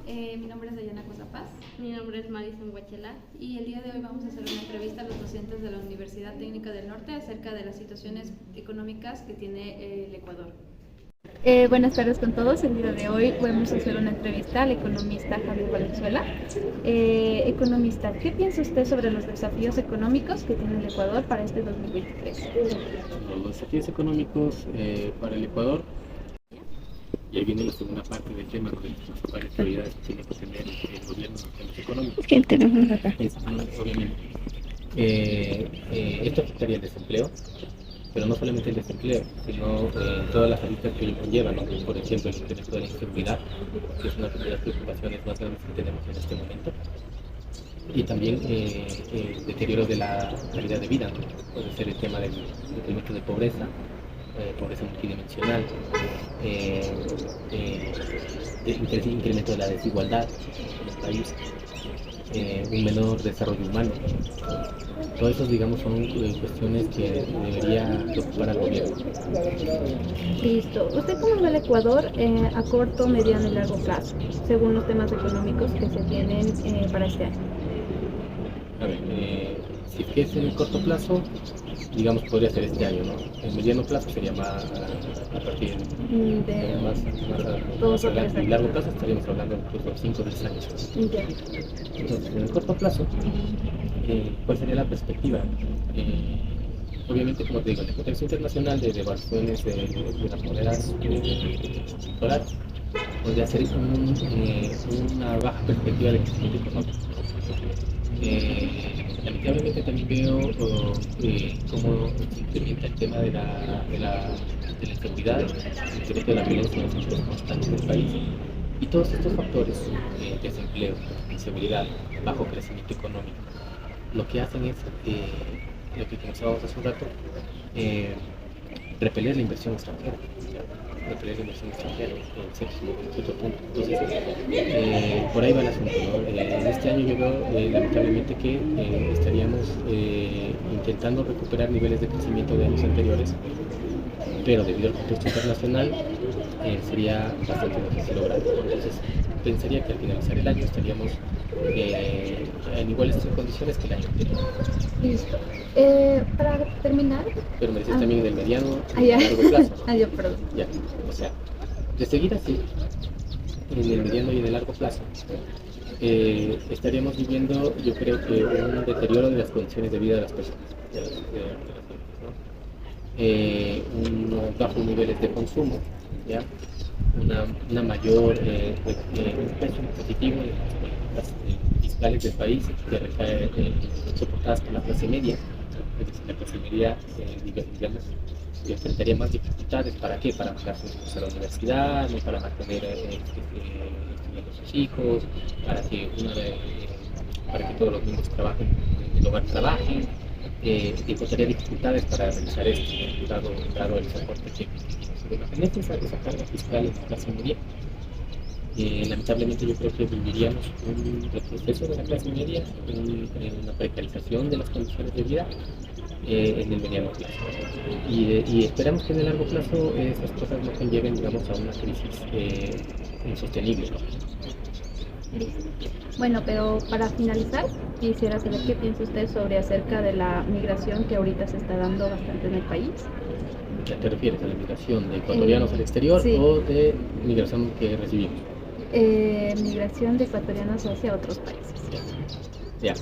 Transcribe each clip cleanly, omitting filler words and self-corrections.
Mi nombre es Dayana Cosapaz. Mi nombre es Madison Huachela. Y el día de hoy vamos a hacer una entrevista a los docentes de la Universidad Técnica del Norte acerca de las situaciones económicas que tiene el Ecuador. Buenas tardes con todos. El día de hoy vamos a hacer una entrevista al economista Javier Valenzuela. Economista, ¿qué piensa usted sobre los desafíos económicos que tiene el Ecuador para este 2023? Los desafíos económicos para el Ecuador, y ahí viene la segunda parte del tema, de las principales prioridades que tiene que tener el gobierno en temas económicos. Obviamente, esto afectaría el desempleo, pero no solamente el desempleo, sino todas las aristas que ello conllevan, ¿no? Por ejemplo, el incremento de la inseguridad, que es una de las preocupaciones más grandes que tenemos en este momento, y también el deterioro de la calidad de vida, ¿no? Puede ser el tema del incremento de pobreza, pobreza multidimensional, incremento de la desigualdad en el país, un menor desarrollo humano. Todo eso, digamos, son cuestiones que debería preocupar al gobierno. Listo. ¿Usted cómo ve el Ecuador a corto, mediano y largo plazo, según los temas económicos que se tienen para este año? A ver, si es en el corto plazo, digamos, podría ser este año, ¿no? En mediano plazo sería más a partir de más adelante. En largo plazo estaríamos hablando incluso de 5 o 10 años. Entonces, en el corto plazo, ¿cuál sería la perspectiva? Obviamente, como te digo, en el contexto internacional de devaluaciones de las monedas dólares, podría ser una baja perspectiva de crecimiento económico. Lamentablemente también veo cómo se incrementa el tema de la inseguridad, el incremento de la violencia en los centros constantes del país. Y todos estos factores, desempleo, inseguridad, bajo crecimiento económico, lo que hacen es, lo que comenzábamos hace un rato, repeler la inversión extranjera. En cierto punto. Entonces, por ahí va el asunto, ¿no? En este año yo veo lamentablemente que estaríamos intentando recuperar niveles de crecimiento de años anteriores, pero debido al contexto internacional sería bastante difícil lograrlo. Entonces, pensaría que al finalizar el año estaríamos en iguales condiciones que el año anterior. Listo. Para terminar... Pero me decías también del mediano y largo plazo, ¿no? Perdón. Ya, o sea, de seguir así, en el mediano y en el largo plazo, estaríamos viviendo, yo creo que un deterioro de las condiciones de vida de las personas, unos bajos niveles de consumo, ¿ya? Una mayor peso positivo en las fiscales del país que recae soportadas por la clase media. Es decir, la clase media, digamos, enfrentaría más dificultades. ¿Para qué? Para mandar a sus hijos a la universidad, no para mantener estudiando a sus hijos, para que todos los niños trabajen, en el hogar trabajen. Encontraría dificultades para realizar esto, dado el soporte que se imagínate esa carga fiscal en la clase media. Lamentablemente yo creo que viviríamos un retroceso de la clase media, una precarización de las condiciones de vida en el mediano plazo. Y esperamos que en el largo plazo esas cosas no conlleven, digamos, a una crisis insostenible, ¿no? Bueno, pero para finalizar, quisiera saber qué piensa usted sobre acerca de la migración que ahorita se está dando bastante en el país. ¿A qué te refieres? ¿A la migración de ecuatorianos al exterior sí. o de migración que recibimos? Migración de ecuatorianos hacia otros países. Ya,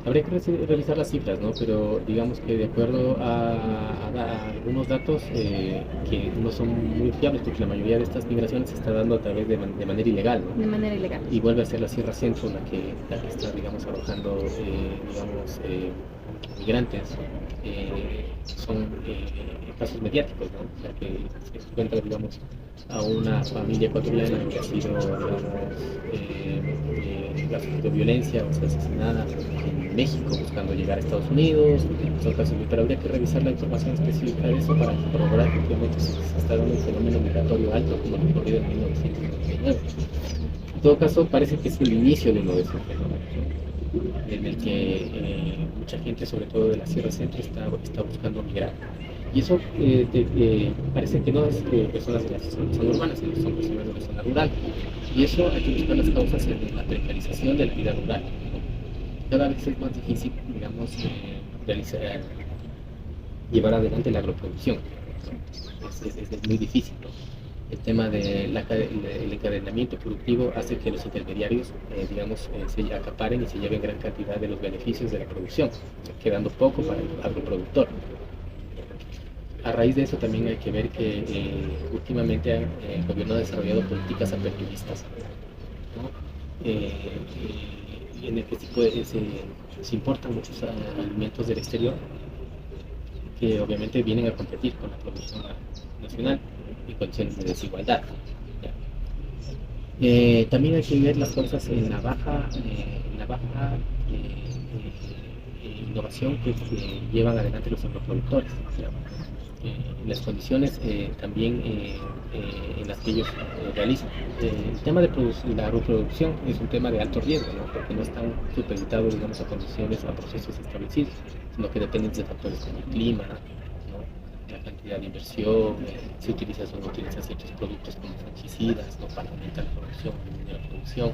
habría que revisar las cifras, ¿no? Pero digamos que de acuerdo a algunos datos que no son muy fiables, porque la mayoría de estas migraciones se está dando a través de manera ilegal, ¿no? De manera ilegal. Y vuelve a ser la Sierra Centro la que está, digamos, arrojando, migrantes. Son casos mediáticos, ¿no? O sea, que se encuentra, digamos, a una familia ecuatoriana que ha sido, digamos, ha sufrido violencia o sea, asesinada en México buscando llegar a Estados Unidos. Son casos, pero habría que revisar la información específica de eso para corroborar que efectivamente se está dando un fenómeno migratorio alto como lo ocurrido en 1999. En todo caso, parece que es el inicio de uno de esos fenómenos, ¿no? En el que mucha gente, sobre todo de la Sierra Centro, está buscando migrar. Y eso parece que no es personas de la zona urbana, sino que son personas de la zona rural. Y eso hay que buscar las causas en la precarización de la vida rural. Cada vez es más difícil, digamos, llevar adelante la agroproducción. Es muy difícil, ¿no? El tema del encadenamiento productivo hace que los intermediarios, digamos, se acaparen y se lleven gran cantidad de los beneficios de la producción, quedando poco para el agroproductor. A raíz de eso también hay que ver que últimamente el gobierno ha desarrollado políticas aperturistas, ¿no? En el que se importan muchos alimentos del exterior que obviamente vienen a competir con la producción nacional en condiciones de desigualdad. También hay que ver las cosas en la baja innovación que llevan adelante los agroproductores, las condiciones también en las que ellos realizan. El tema de la agroproducción es un tema de alto riesgo, ¿no? Porque no están supeditados, digamos, a condiciones, a procesos establecidos, sino que dependen de factores como el clima, ¿no? La cantidad de inversión, si utilizas o no utilizas ciertos productos como fungicidas, ¿no? Para aumentar la producción, disminuir la producción.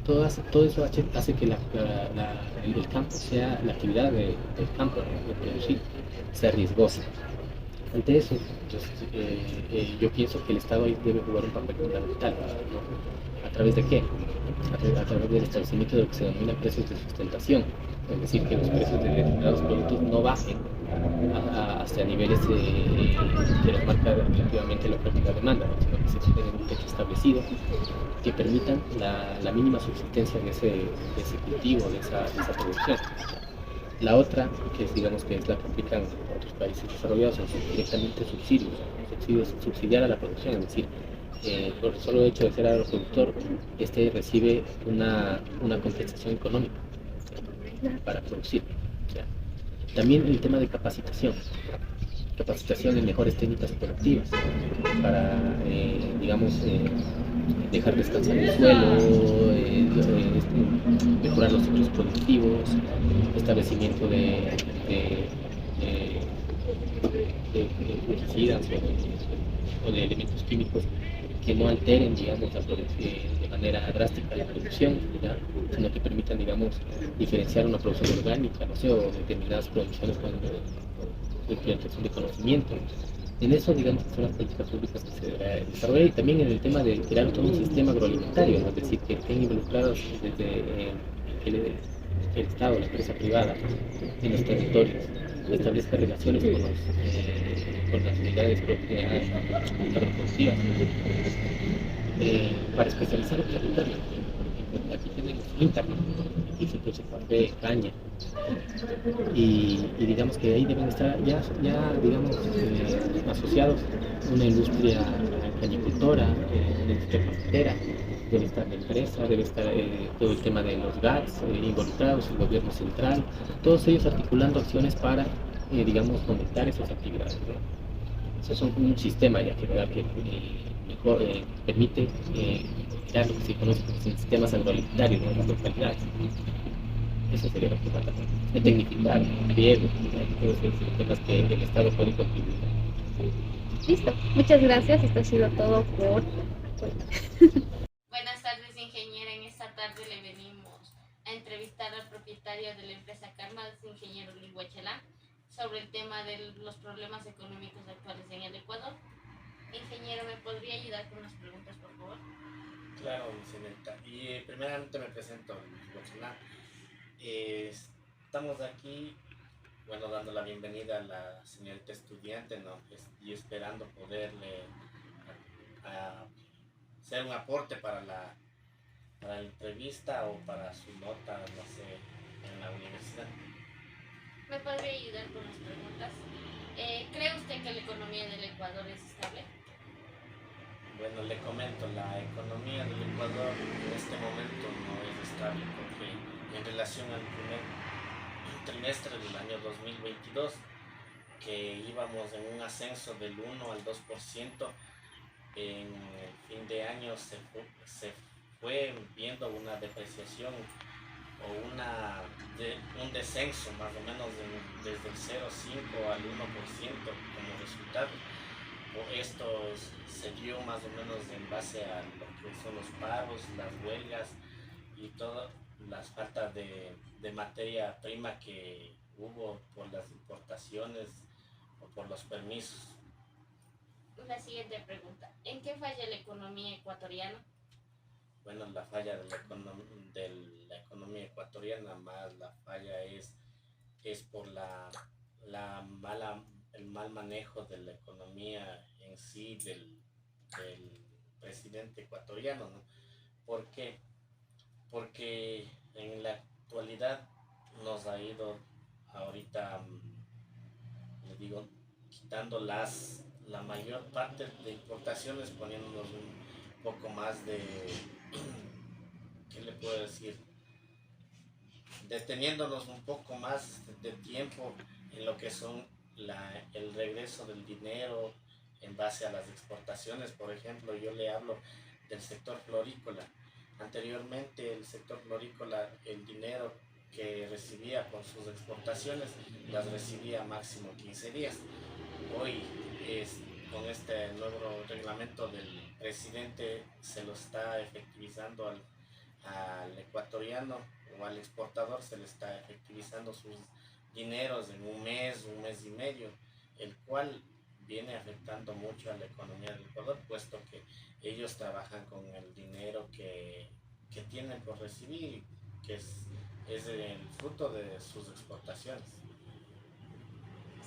Todo eso hace que el campo sea, la actividad del campo, ¿no? De producir, sea riesgosa. Ante eso, yo pienso que el Estado ahí debe jugar un papel fundamental, ¿no? ¿A través de qué? A través del establecimiento de lo que se denomina precios de sustentación, es decir, que los precios de determinados productos no bajen hasta niveles que los marca relativamente la propia demanda, ¿no? Sino que se tenga un techo establecido que permitan la mínima subsistencia de ese cultivo, de esa producción. La otra, que es, digamos, que es la que aplican otros países desarrollados, son directamente subsidiar a la producción, es decir, por el solo hecho de ser agroproductor, recibe una compensación económica para producir. O sea, también el tema de capacitación en mejores técnicas productivas para, digamos, dejar descansar el suelo, mejorar los ciclos productivos, establecimiento de herbicidas o de elementos químicos que no alteren, digamos, de manera drástica la producción, ¿ya? Sino que permitan, digamos, diferenciar una producción orgánica, no sé, o determinadas producciones con implementación de conocimiento. En eso, digamos, que son las políticas públicas que se desarrollan, y también en el tema de crear todo un sistema agroalimentario, ¿no? Es decir, que estén involucrados desde el Estado, la empresa privada, en los territorios, establezca relaciones con las unidades agroproductivas para especializar el territorio. Por ejemplo, aquí tenemos Internet, aquí se produce café, caña, y digamos que ahí deben estar ya digamos, asociados una industria cañicultora, una industria cafetera, debe estar la empresa, debe estar todo el tema de los GATS involucrados, el gobierno central, todos ellos articulando acciones para, digamos, conectar esas actividades, ¿no? Eso es un sistema ya que mejor permite crear lo que se conoce como sistemas agroalimentarios, ¿no? En las localidades. Eso sería lo que falta. Tecnificar, riego, todos esos temas que el Estado puede contribuir. Listo, muchas gracias. Esto ha sido todo por... Buenas tardes, ingeniera. En esta tarde le venimos a entrevistar al propietario de la empresa Karma, ingeniero Luis Huachelá, sobre el tema de los problemas económicos actuales en el Ecuador. Ingeniero, ¿me podría ayudar con unas preguntas, por favor? Claro, señorita. Y primeramente me presento, Luis Huachelá. Estamos aquí, bueno, dando la bienvenida a la señorita estudiante, ¿no? Y esperando poderle hacer un aporte para la entrevista o para su nota, no sé, en la universidad. ¿Me podría ayudar con las preguntas? ¿Cree usted que la economía del Ecuador es estable? Bueno, le comento, la economía del Ecuador en este momento no es estable porque en relación al primer trimestre del año 2022, que íbamos en un ascenso del 1 al 2%, en el fin de año se fue viendo una depreciación un descenso más o menos desde el 0,5 al 1% como resultado. Esto se dio más o menos en base a lo que son los paros, las huelgas y todas las faltas de materia prima que hubo por las importaciones o por los permisos. La siguiente pregunta. ¿En qué falla la economía ecuatoriana? Bueno, la falla de la economía ecuatoriana, más la falla es por el mal manejo de la economía en sí del presidente ecuatoriano, ¿no? ¿Por qué? Porque en la actualidad nos ha ido ahorita, les digo, quitando la mayor parte de importaciones, poniéndonos un poco más de, ¿qué le puedo decir? Deteniéndonos un poco más de tiempo en lo que son el regreso del dinero en base a las exportaciones. Por ejemplo, yo le hablo del sector florícola. Anteriormente el sector florícola, el dinero que recibía con sus exportaciones las recibía máximo 15 días. Hoy con este nuevo reglamento del presidente se lo está efectivizando al ecuatoriano o al exportador, se le está efectivizando sus dineros en un mes y medio, el cual viene afectando mucho a la economía del Ecuador, puesto que ellos trabajan con el dinero que tienen por recibir, que es el fruto de sus exportaciones.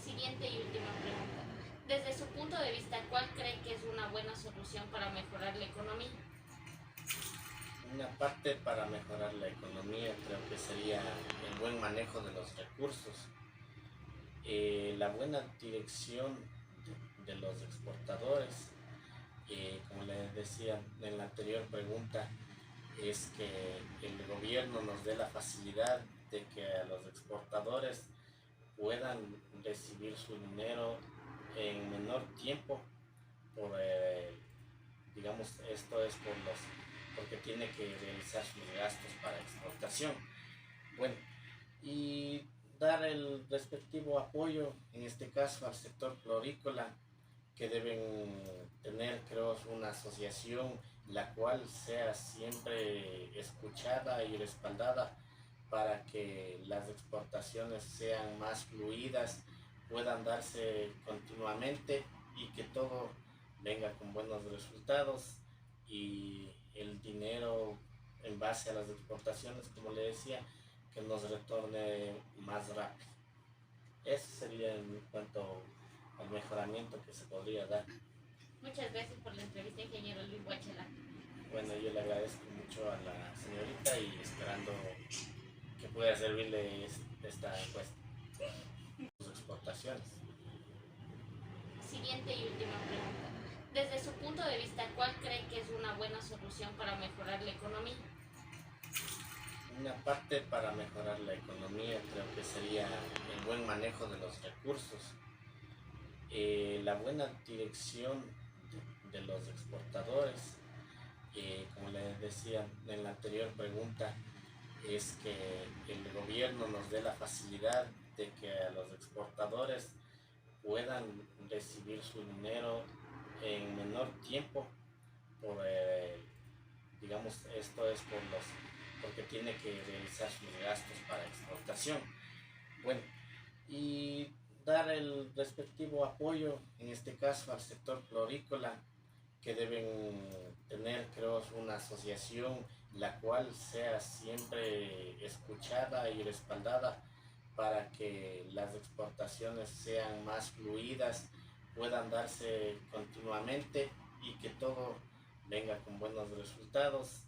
Siguiente y última pregunta. Desde su punto de vista, ¿cuál cree que es una buena solución para mejorar la economía? Una parte para mejorar la economía creo que sería el buen manejo de los recursos, la buena dirección de los exportadores. Como les decía en la anterior pregunta, es que el gobierno nos dé la facilidad de que a los exportadores puedan recibir su dinero en menor tiempo digamos, esto es porque tiene que realizar sus gastos para exportación. Bueno, y dar el respectivo apoyo, en este caso al sector florícola, que deben tener, creo, una asociación la cual sea siempre escuchada y respaldada para que las exportaciones sean más fluidas, puedan darse continuamente y que todo venga con buenos resultados y el dinero en base a las exportaciones, como le decía, que nos retorne más rápido. Eso sería en cuanto al mejoramiento que se podría dar. Muchas gracias por la entrevista, ingeniero Luis Huachelá. Bueno, yo le agradezco mucho a la señorita y esperando que pueda servirle esta encuesta. Sus exportaciones. Siguiente y última pregunta. Desde su punto de vista, ¿cuál cree que es una buena solución para mejorar la economía? Una parte para mejorar la economía creo que sería el buen manejo de los recursos, la buena dirección de los exportadores. Como les decía en la anterior pregunta, es que el gobierno nos dé la facilidad de que a los exportadores puedan recibir su dinero en menor tiempo digamos, esto es porque tiene que realizar sus gastos para exportación. Bueno, y dar el respectivo apoyo, en este caso al sector florícola, que deben tener, creo, una asociación la cual sea siempre escuchada y respaldada para que las exportaciones sean más fluidas, puedan darse continuamente y que todo venga con buenos resultados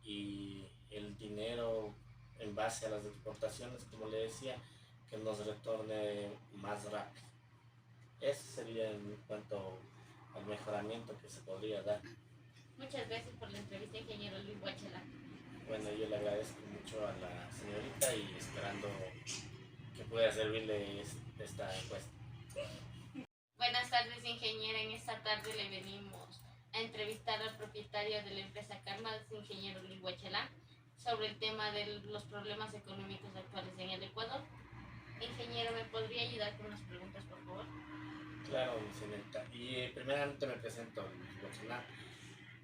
y el dinero en base a las exportaciones, como le decía, que nos retorne más rápido. Eso sería en cuanto al mejoramiento que se podría dar. Muchas gracias por la entrevista, ingeniero Luis Huachelá. Bueno, yo le agradezco mucho a la señorita y esperando que pueda servirle esta encuesta. Buenas tardes, ingeniera. En esta tarde le venimos a entrevistar al propietario de la empresa Karma, ingeniero Luis Huachelá, sobre el tema de los problemas económicos actuales en el Ecuador. Ingeniero, ¿me podría ayudar con las preguntas, por favor? Claro, señorita. Y primeramente me presento, Luis Huachalá.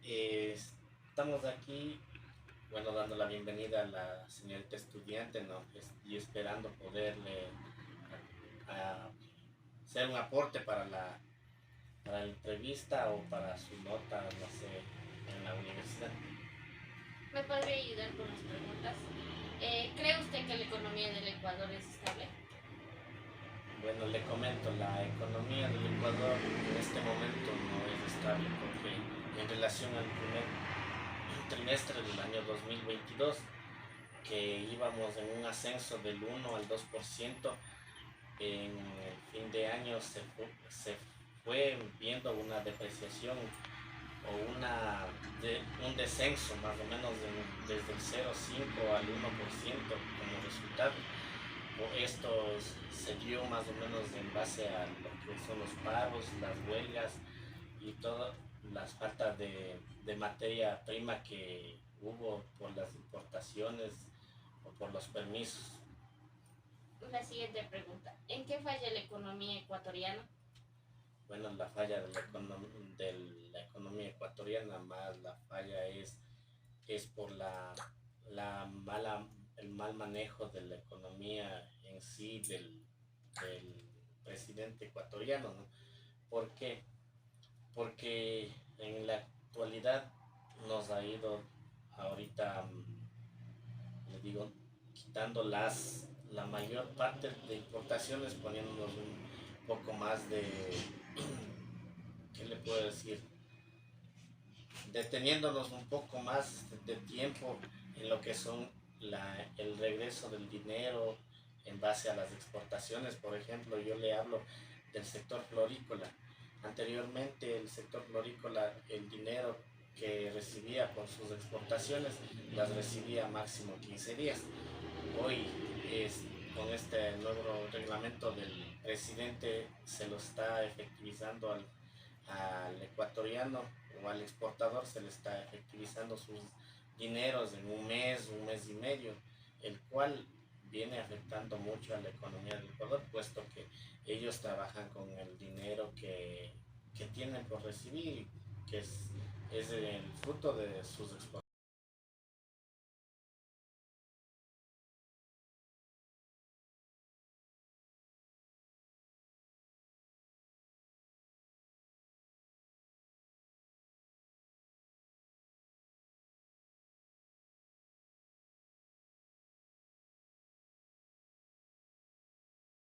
Estamos aquí, bueno, dando la bienvenida a la señorita estudiante, ¿no? Y esperando poderle hacer un aporte para la entrevista o para su nota, no sé, en la universidad. ¿Me podría ayudar con las preguntas? ¿Cree usted que la economía del Ecuador es estable? Bueno, le comento, la economía del Ecuador en este momento no es estable porque en relación al primer trimestre del año 2022, que íbamos en un ascenso del 1 al 2%, en el fin de año se fue viendo una depreciación o un descenso más o menos desde el 0,5 al 1% como resultado. Esto se dio más o menos en base a lo que son los paros, las huelgas y todas las faltas de materia prima que hubo por las importaciones o por los permisos. La siguiente pregunta. ¿En qué falla la economía ecuatoriana? Bueno, la falla de la economía ecuatoriana, más la falla es por el mal manejo de la economía en sí del presidente ecuatoriano, ¿no? ¿Por qué? Porque en la actualidad nos ha ido ahorita, le digo, quitando la mayor parte de importaciones, poniéndonos un poco más de, ¿qué le puedo decir? Deteniéndonos un poco más de tiempo en lo que son el regreso del dinero en base a las exportaciones. Por ejemplo, yo le hablo del sector florícola. Anteriormente el sector florícola, el dinero que recibía por sus exportaciones, las recibía máximo 15 días. Hoy, con este nuevo reglamento del presidente, se lo está efectivizando al ecuatoriano o al exportador, se le está efectivizando sus dineros en un mes y medio, el cual viene afectando mucho a la economía del Ecuador, puesto que ellos trabajan con el dinero que tienen por recibir, que es el fruto de sus exportaciones.